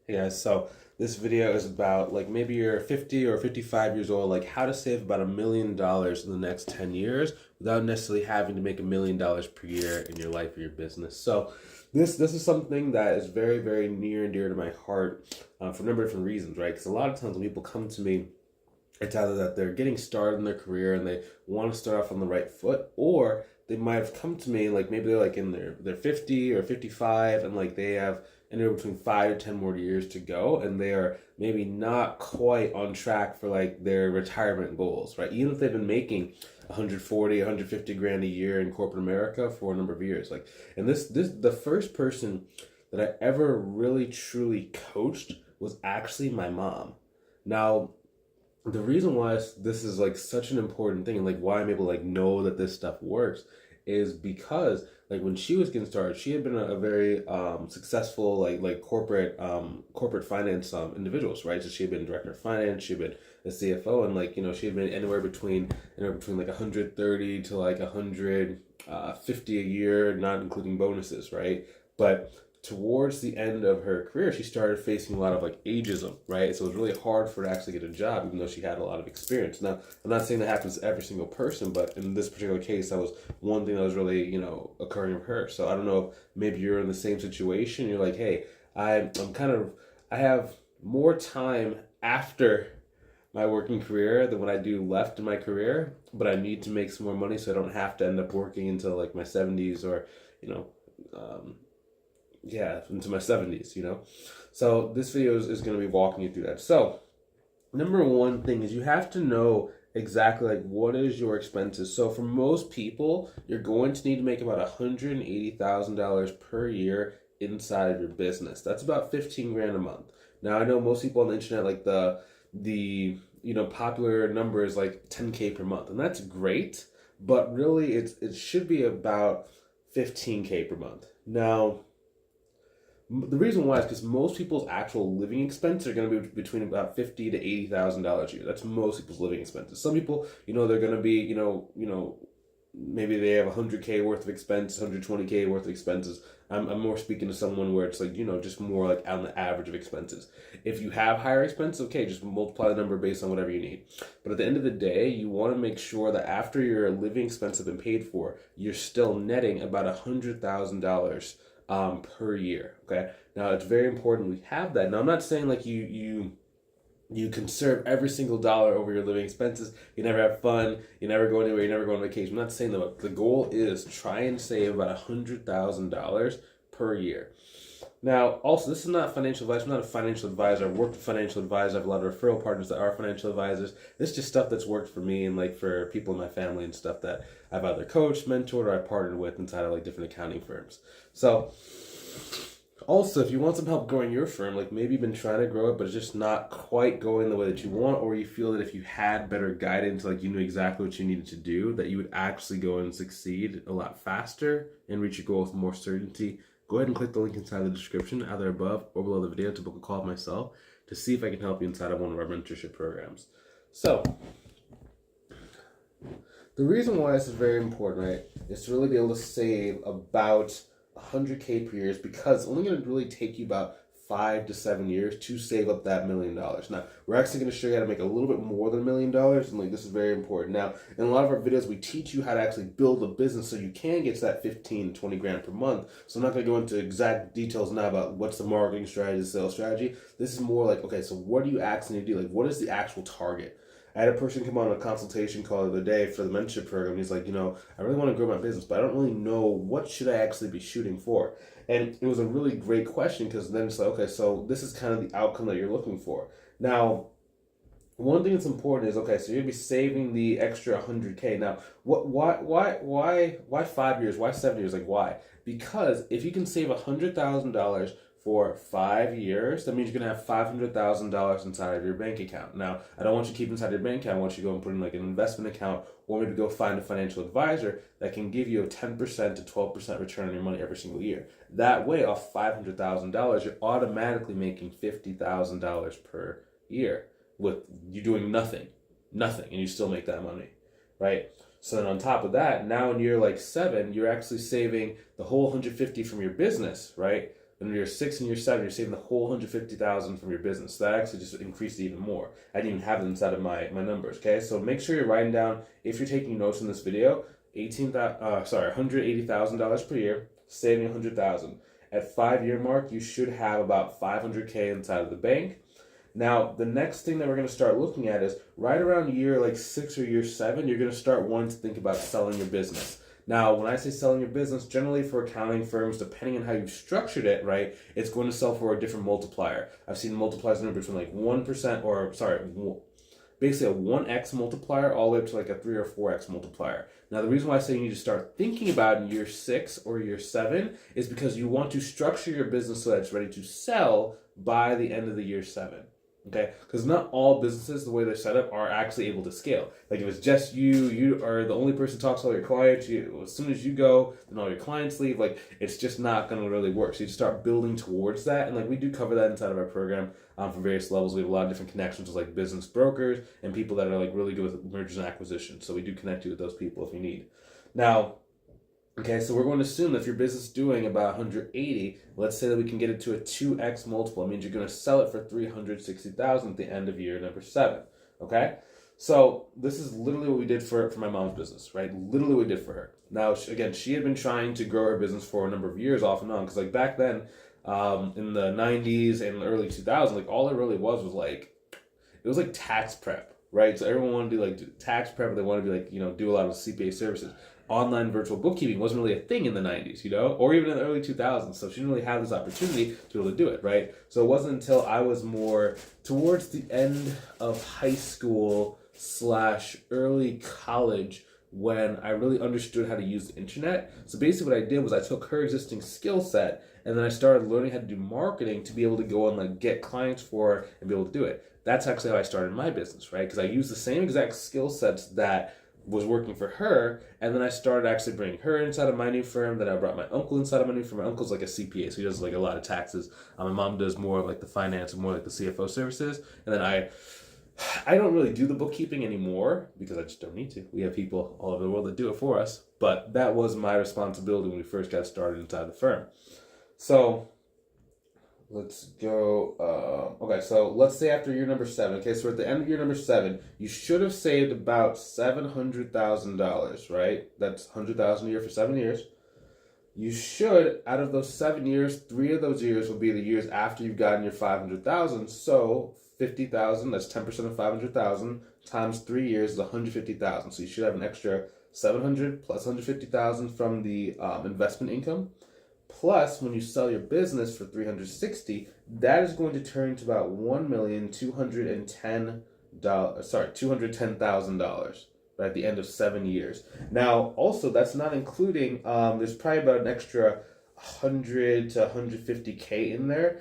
Hey guys, so this video is about like maybe you're 50 or 55 years old, like how to save about $1 million in the next 10 years without necessarily having to make $1 million per year in your life or your business. So this is something that is very, very near and dear to my heart for a number of different reasons, right? Because a lot of times when people come to me, it's either that they're getting started in their career and they want to start off on the right foot, or they might have come to me like maybe they're like in their 50 or 55 and like they have anywhere between 5 to 10 more years to go, and they are maybe not quite on track for like their retirement goals, right? Even if they've been making 140, 150 grand a year in corporate America for a number of years. Like, and this the first person that I ever really truly coached was actually my mom. Now, the reason why this is like such an important thing and like why I'm able to like know that this stuff works is because like when she was getting started, she had been a very successful like corporate finance individuals, right? So she had been director of finance, she had been a CFO, and like she had been anywhere between like 130 to like 150 a year, not including bonuses, right? But towards the end of her career, she started facing a lot of like ageism, right? So it was really hard for her to actually get a job, even though she had a lot of experience. Now, I'm not saying that happens to every single person, but in this particular case, that was one thing that was really, occurring with her. So I don't know if maybe you're in the same situation. You're like, hey, I have more time after my working career than what I do left in my career, but I need to make some more money so I don't have to end up working until like my 70s or, um, into my 70s. So this video is going to be walking you through that. So number one thing is you have to know exactly like what is your expenses. So for most people, you're going to need to make about $180,000 per year inside of your business. That's about 15 grand a month. Now I know most people on the internet, like the popular number is like 10K per month, and that's great, but really it should be about 15K per month. Now, the reason why is because most people's actual living expenses are going to be between about $50,000 to $80,000 a year. That's most people's living expenses. Some people, they're going to be, maybe they have 100K worth of expenses, 120K worth of expenses. I'm more speaking to someone where it's like, just more like on the average of expenses. If you have higher expenses, okay, just multiply the number based on whatever you need. But at the end of the day, you want to make sure that after your living expenses have been paid for, you're still netting about $100,000 per year. Okay. Now it's very important we have that. Now I'm not saying like you conserve every single dollar over your living expenses. You never have fun. You never go anywhere. You never go on vacation. I'm not saying that. The goal is try and save about $100,000 per year. Now, also, this is not financial advice. I'm not a financial advisor. I've worked with financial advisors. I have a lot of referral partners that are financial advisors. This is just stuff that's worked for me and like for people in my family and stuff that I've either coached, mentored, or I partnered with inside of like different accounting firms. So, also, if you want some help growing your firm, like maybe you've been trying to grow it, but it's just not quite going the way that you want, or you feel that if you had better guidance, like you knew exactly what you needed to do, that you would actually go and succeed a lot faster and reach your goal with more certainty, go ahead and click the link inside the description, either above or below the video, to book a call with myself to see if I can help you inside of one of our mentorship programs. So, the reason why this is very important, right, is to really be able to save about 100K per year, is because it's only going to really take you about 5 to 7 years to save up that $1 million. Now, we're actually going to show you how to make a little bit more than $1 million, and like this is very important. Now, in a lot of our videos, we teach you how to actually build a business so you can get to that 15, 20 grand per month. So I'm not going to go into exact details now about what's the marketing strategy, the sales strategy. This is more like, okay, so what do you actually need to do? Like, what is the actual target? I had a person come on a consultation call the other day for the mentorship program. He's like, I really want to grow my business, but I don't really know what should I actually be shooting for. And it was a really great question, because then it's like, okay, so this is kind of the outcome that you're looking for. Now, one thing that's important is, okay, so you're gonna be saving the extra 100K. Now, why 5 years? Why 7 years? Like, why? Because if you can save $100,000 for 5 years, that means you're gonna have $500,000 inside of your bank account. Now, I don't want you to keep inside your bank account. I want you to go and put in like an investment account, or maybe go find a financial advisor that can give you a 10% to 12% return on your money every single year. That way, off $500,000, you're automatically making $50,000 per year with you doing nothing, and you still make that money, right? So then on top of that, now in year like 7, you're actually saving the whole 150 from your business, right? In year 6 and year 7, you're saving the whole $150,000 from your business. So that actually just increased it even more. I didn't even have it inside of my numbers. Okay, so make sure you're writing down, if you're taking notes in this video, $180,000 per year, saving $100,000. At 5-year mark, you should have about $500K inside of the bank. Now, the next thing that we're going to start looking at is right around year like 6 or year 7, you're going to start wanting to think about selling your business. Now, when I say selling your business, generally for accounting firms, depending on how you've structured it, right, it's going to sell for a different multiplier. I've seen multipliers in between like 1%, basically a 1x multiplier all the way up to like a 3 or 4x multiplier. Now, the reason why I say you need to start thinking about it in year 6 or year 7 is because you want to structure your business so that it's ready to sell by the end of the year 7. Okay, because not all businesses, the way they're set up, are actually able to scale. Like if it's just you are the only person who talks to all your clients. As soon as you go, then all your clients leave. Like it's just not going to really work. So you start building towards that, and like we do cover that inside of our program for various levels. We have a lot of different connections with like business brokers and people that are like really good with mergers and acquisitions. So we do connect you with those people if you need. Now. Okay, so we're going to assume that if your business is doing about 180, let's say that we can get it to a 2x multiple. It means you're going to sell it for $360,000 at the end of year number 7. Okay, so this is literally what we did for my mom's business, right? Literally what we did for her. Now, again, she had been trying to grow her business for a number of years off and on, because like back then, in the 90s and early 2000s, like all it really was like, it was like tax prep, right? So everyone wanted to do tax prep, they wanted to be like, do a lot of CPA services. Online virtual bookkeeping wasn't really a thing in the 90s, or even in the early 2000s. So she didn't really have this opportunity to be able to do it, right? So it wasn't until I was more towards the end of high school / early college when I really understood how to use the internet. So basically what I did was I took her existing skill set and then I started learning how to do marketing to be able to go and like get clients for her and be able to do it. That's actually how I started my business, right? Because I used the same exact skill sets that was working for her, and then I started actually bringing her inside of my new firm. Then I brought my uncle inside of my new firm. My uncle's like a CPA, so he does like a lot of taxes. My mom does more of like the finance and more like the CFO services. And then I don't really do the bookkeeping anymore because I just don't need to. We have people all over the world that do it for us. But that was my responsibility when we first got started inside the firm. So let's go. Okay, so let's say after year number 7. Okay, so at the end of year number 7, you should have saved about $700,000, right? That's $100,000 a year for 7 years. You should, out of those 7 years, 3 of those years will be the years after you've gotten your $500,000. So $50,000, that's 10% of $500,000 times 3 years is $150,000. So you should have an extra $700 plus $150,000 from the investment income. Plus, when you sell your business for $360,000, that is going to turn to about $210,000 at the end of 7 years. Now, also, that's not including, there's probably about an extra 100 to 150K in there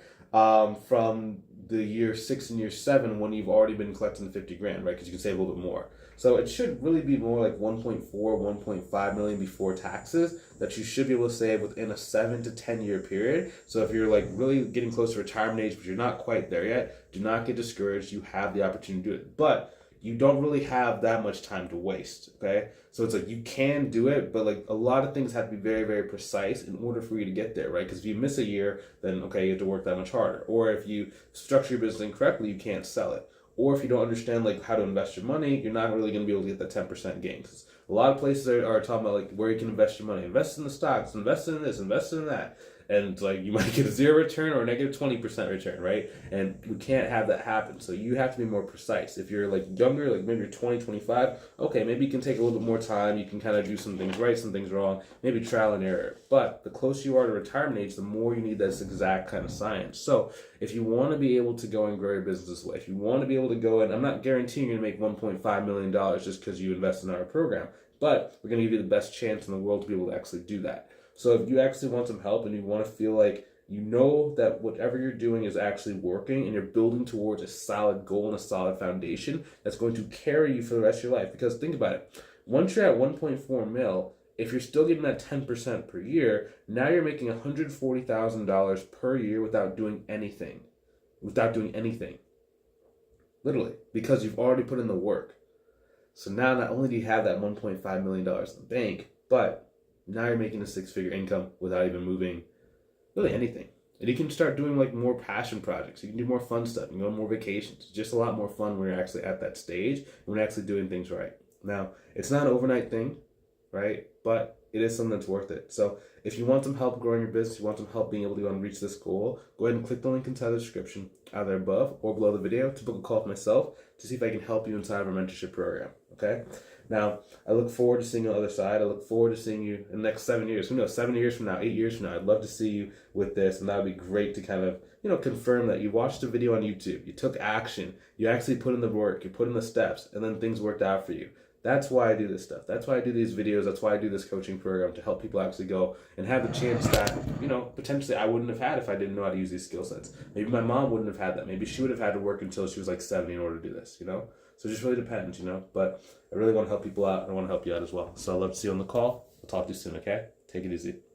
from the year 6 and year 7 when you've already been collecting the $50,000, right? Because you can save a little bit more. So it should really be more like 1.5 million before taxes that you should be able to save within a 7 to 10 year period. So if you're like really getting close to retirement age, but you're not quite there yet, do not get discouraged. You have the opportunity to do it. But you don't really have that much time to waste, okay? So it's like you can do it, but like a lot of things have to be very, very precise in order for you to get there, right? Because if you miss a year, then okay, you have to work that much harder. Or if you structure your business incorrectly, you can't sell it. Or if you don't understand like how to invest your money, you're not really going to be able to get that 10% gain. Because a lot of places are talking about like where you can invest your money. Invest in the stocks, invest in this, invest in that. And like you might get a 0 return or a negative 20% return, right? And we can't have that happen. So you have to be more precise. If you're like younger, like maybe you're 20, 25, okay, maybe you can take a little bit more time. You can kind of do some things right, some things wrong, maybe trial and error. But the closer you are to retirement age, the more you need this exact kind of science. So if you want to be able to go and grow your business this way, if you want to be able to go and I'm not guaranteeing you're going to make $1.5 million just because you invest in our program, but we're going to give you the best chance in the world to be able to actually do that. So if you actually want some help and you want to feel like you know that whatever you're doing is actually working and you're building towards a solid goal and a solid foundation that's going to carry you for the rest of your life. Because think about it. Once you're at 1.4 mil, if you're still getting that 10% per year, now you're making $140,000 per year without doing anything. Literally. Because you've already put in the work. So now not only do you have that $1.5 million in the bank, but now you're making a 6-figure income without even moving really anything. And you can start doing like more passion projects. You can do more fun stuff. You can go on more vacations. It's just a lot more fun when you're actually at that stage and when you're actually doing things right. Now, it's not an overnight thing, right? But it is something that's worth it. So if you want some help growing your business, you want some help being able to go and reach this goal, go ahead and click the link inside the description, either above or below the video, to book a call with myself to see if I can help you inside of our mentorship program. Okay? Now, I look forward to seeing you on the other side. I look forward to seeing you in the next 7 years. Who knows, 7 years from now, 8 years from now, I'd love to see you with this, and that would be great to kind of, confirm that you watched a video on YouTube, you took action, you actually put in the work, you put in the steps, and then things worked out for you. That's why I do this stuff. That's why I do these videos. That's why I do this coaching program, to help people actually go and have the chance that, potentially I wouldn't have had if I didn't know how to use these skill sets. Maybe my mom wouldn't have had that. Maybe she would have had to work until she was like 70 in order to do this, So it just really depends, But I really want to help people out. I want to help you out as well. So I'd love to see you on the call. I'll talk to you soon, okay? Take it easy.